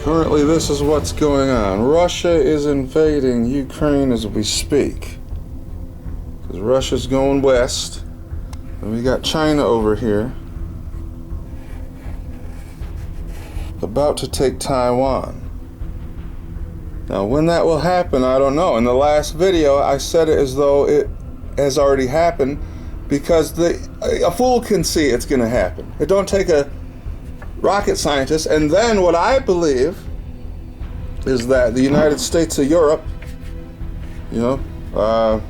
Currently, this is what's going on. Russia is invading Ukraine as we speak. Because Russia's going west. And we got China over here, about to take Taiwan. Now, when that will happen, I don't know. In the last video, I said it as though it has already happened, because a fool can see it's going to happen. It don't take a rocket scientist. And then what I believe is that the United States of Europe, led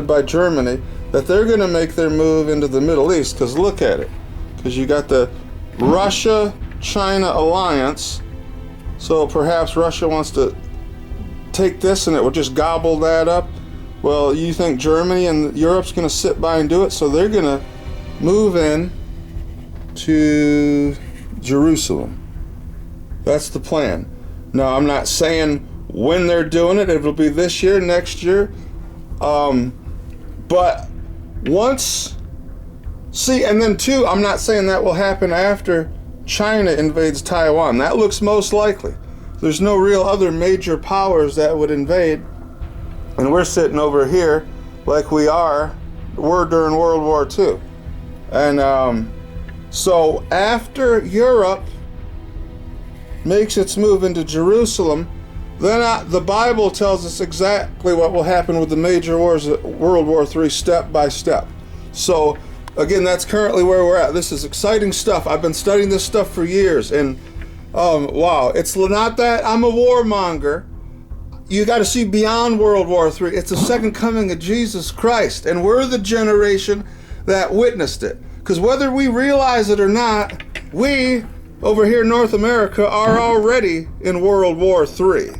by Germany, that they're going to make their move into the Middle East. Because look at it. Because you got the Russia-China alliance. So perhaps Russia wants to take this and it will just gobble that up. Well, you think Germany and Europe's going to sit by and do it? So they're going to move in to Jerusalem. That's the plan. Now, I'm not saying when they're doing it. It'll be this year, next year. But once, and then two, I'm not saying that will happen after China invades Taiwan. That looks most likely. There's no real other major powers that would invade. And we're sitting over here like we were during World War II. And so after Europe makes its move into Jerusalem, then the Bible tells us exactly what will happen with the major wars of World War III, step by step. So again, that's currently where we're at. This is exciting stuff. I've been studying this stuff for years, and wow, it's not that I'm a warmonger. You got to see beyond World War III. It's the second coming of Jesus Christ, and we're the generation that witnessed it. Because whether we realize it or not, we over here in North America are already in World War III.